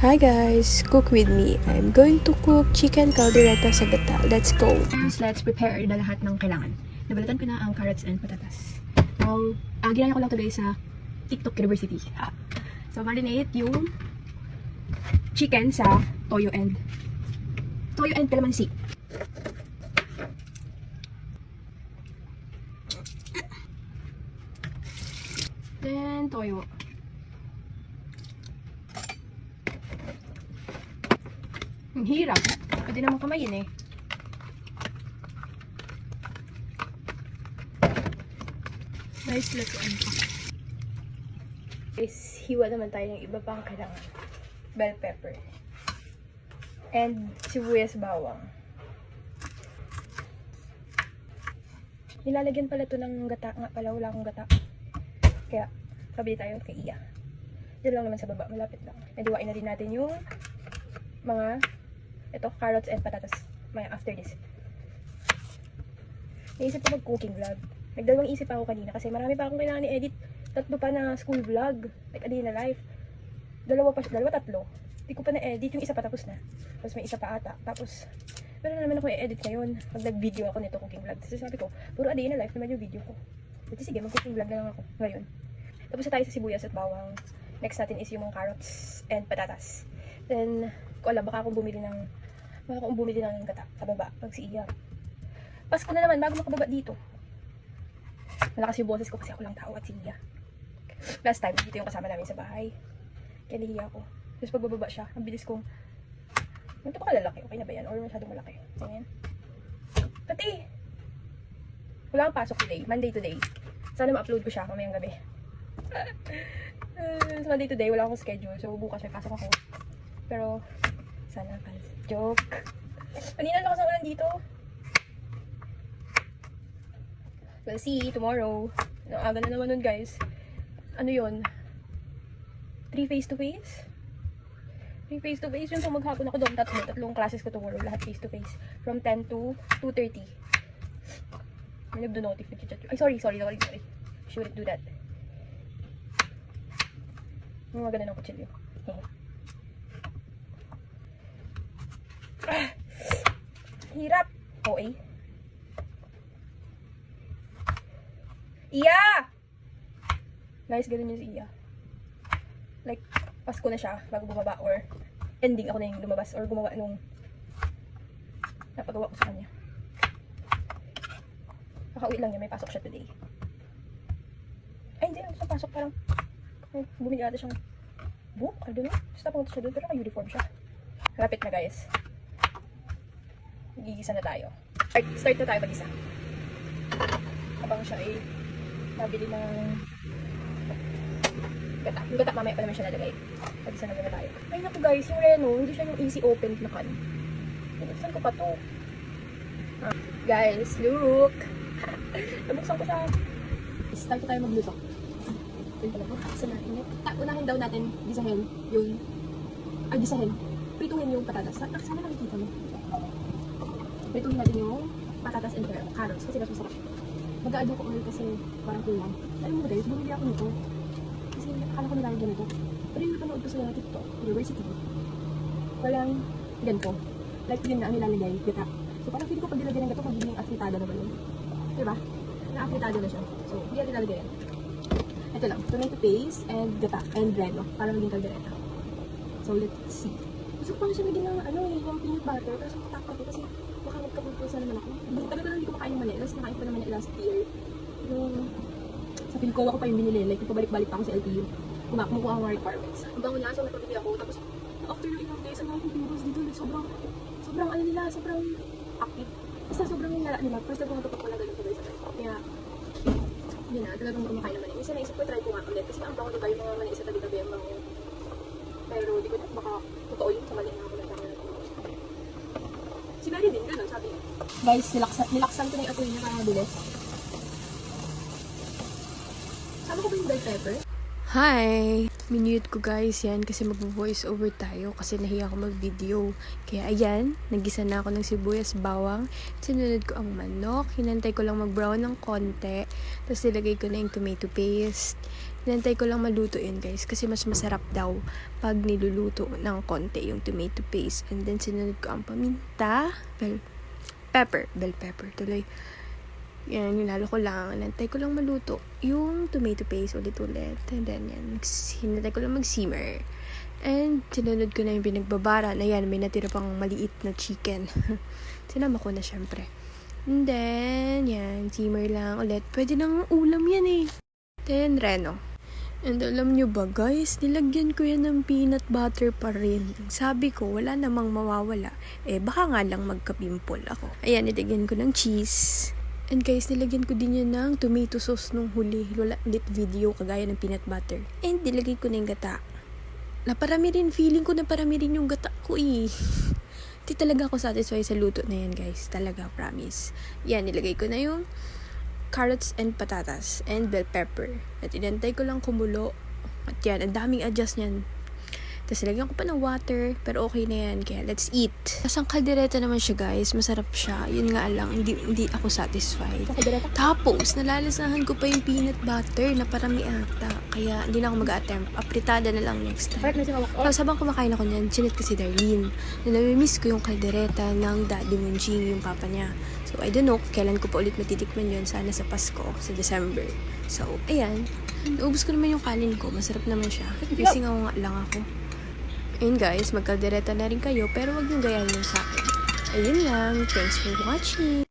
Hi guys, cook with me. I'm going to cook chicken caldereta sa gata. Let's go. First, let's prepare na lahat ng kailangan. Nabalatan ko na ang carrots and patatas. Now, ginaya ko lang ito guys sa TikTok University. So, marinate yung chicken sa toyo and calamansi. Then, toyo. Ang hirap. Pwede naman kamayin eh. Nice lutuan pa. Guys, hiwa naman tayo ng iba pang kailangan. Bell pepper. And sibuyas bawang. Nilalagyan pala ito ng gata. Nga pala, wala akong gata. Kaya, pabili tayo kay Iya. Diyan lang naman sa baba. Malapit lang. Nadiwain na din natin yung mga carrots and patatas. Maya after this. Naisip ko mag-cooking vlog. Nagdalawang isip ako kanina kasi marami pa akong kailangan i-edit. 3 pa na school vlog. Like a day na life. 2, 3. Hindi ko pa na-edit. Yung isa pa tapos na. Tapos may isa pa ata. Tapos, meron na naman ako i-edit ngayon. Pag nag-video ako nito cooking vlog. Kasi sabi ko, puro a day na life naman yung video ko. Kasi sige, mag-cooking vlog na lang ako ngayon. Tapos na tayo sa sibuyas at bawang. Next natin is yung mga carrots and patatas. Then, ko alam, baka akong bumili ng gata sa baba. Pag si Iya. Pasko na naman, bago makababa dito. Malakas yung boses ko kasi ako lang tao at si Iya. Last time, dito yung kasama namin sa bahay. Kaya nahiya ako. Tapos pagbababa siya, ang bilis kong, ganito pa kalalaki, okay na ba yan? Or masyadong malaki? Ganyan. Pati! Wala kang pasok today, Monday today. Sana ma-upload ko siya mamayang gabi. So Monday today, wala akong schedule. So bukas may pasok ako. Pero, sana ka. Joke. Kanina lakas ang ulan dito. We'll see tomorrow. Aga na naman nun guys. Ano yun? 3 face-to-face? 3 face-to-face yun. So maghapon ako doon. Tatlong classes ko tomorrow. Lahat face-to-face. From 10 to 2:30. May nagdo-notif. Ay, sorry. Shouldn't do that. Yung mga ganun ng kutsilyo. Hirap. Okay. Iya! Guys, ganun yung si Iya. Like, Pasko na siya bago bumaba or ending ako na yung lumabas or gumawa nung napagawa ko sa kanya. Nakauwi lang niya, may pasok siya today. Ay, hindi lang sa pasok, parang bumili ata siyang book, I don't know. Basta pumunta siya doon, pero naka-uniform siya. Lapit na guys. Gigisa na tayo. Start na tayo mag-isa. Habang siya ay nabili ng gata. Yung gata mamaya pa naman siya nalagay. Mag-isa na muna tayo. Ay naku guys, yung Reno, hindi siya yung easy open na kan. Nabuksan ko pa to. Guys, look! Nabuksan ko siya. Start tayo magluto. Yun pala po. Unahin daw natin gisahin yung gisahin. Prituhin yung patatas. Sana nakikita mo. Prituhin natin yung patatas and carrots kasi mas masarap. Mag-aado ko oil kasi parang kulang. Alam mo guys, bumili ako nito. Kasi akala ko nilalagyan nito. Pero yung napanood ko sa TikTok, University, walang ganito. Like yun na ang nilalagay, gata. So parang feeling ko pag nilagyan ng gato, magiging afritada na ba yun? Diba? Na-afritada na siya. So, hindi natin nilalagay yan. Ito lang, tomato paste and gata and Reno para maging caldereta. So, let's see. Gusto ko pa siya maging ng yung peanut butter. Pero so, takot ko kasi baka magkapulpusa naman ako. Tagal ko na hindi ko makain mali. Last nakain ko naman yung last year. Yung sa Philcoa ko pa yung binili. Like, pabalik-balik pa ako sa LTU. Kumukuha ang mga requirements. Ang bango niya, so napabili ako. Tapos, after ng ilang days, ang mga pimples dito, like, sobrang ano nila, sobrang active. Basta sobrang nila. First time ko natupag pala ganun ko guys. Kaya, yun na, talagang kumakain naman. Minsan naisip ko, try ko nga ulit. Kasi ang bango diba yung mga mali sa tabi-tabi ang bango. Pero di ko na, baka totoo yun sa mali na ako na si Mary din, gano'n, sabi niya. Guys, nilaksan ko na yung apoy niya kaya mabilis. Sama ko ba yung bell pepper? Hi! Minute ko guys yan kasi mag-voice over tayo kasi nahiya ako mag-video. Kaya ayan, nagisa na ako ng sibuyas bawang. Sinunod ko ang manok. Hinantay ko lang mag-brown ng konti. Tapos nilagay ko na yung tomato paste. Hinantay ko lang maluto yun, guys. Kasi mas masarap daw pag niluluto ng konti yung tomato paste. And then, sinunod ko ang paminta, bell pepper tuloy. Yan, nilalo ko lang. Hinantay ko lang maluto yung tomato paste ulit-ulit. And then, yan, hinantay ko lang mag-simmer. And, sinunod ko na yung pinagbabara. Ayan, may natira pang maliit na chicken. Sinama ko na, syempre. And then, yan, simmer lang ulit. Pwede nang ulam yan eh. Then, reno. And alam nyo ba guys, nilagyan ko yan ng peanut butter pa rin. Sabi ko, wala namang mawawala. Baka nga lang magka-pimple ako. Ayan, nilagyan ko ng cheese. And guys, nilagyan ko din yan ng tomato sauce nung huli. Wala ulit video kagaya ng peanut butter. And nilagay ko na yung gata. Naparami rin, feeling ko naparami rin yung gata ko eh. Di talaga ako satisfied sa luto na yan guys. Talaga, promise. Yan, nilagay ko na yung carrots and patatas and bell pepper. At inantay ko lang kumulo. At yan, ang daming adjust niyan. Tapos nilagyan ko pa ng water, pero okay na yan. Kaya let's eat. Tapos ang kaldereta naman siya guys, masarap siya. Yun nga lang, hindi ako satisfied. Tapos, nalalasahan ko pa yung peanut butter na parami ata. Kaya hindi na ako mag-attempt. Apritada na lang next time. Tapos habang kumakain ako niyan, chinit ko si Darlene. Na namimiss ko yung kaldereta ng Daddy Munjing, yung papa niya. So, I don't know kailan ko pa ulit matitikman yun. Sana sa Pasko, sa December. So, ayan. Naubos ko naman yung kanin ko. Masarap naman siya. Kasi nga lang ako. Ayun guys, magkaldereta na rin kayo. Pero wag niyong gayahin yung sa akin. Ayun lang. Thanks for watching.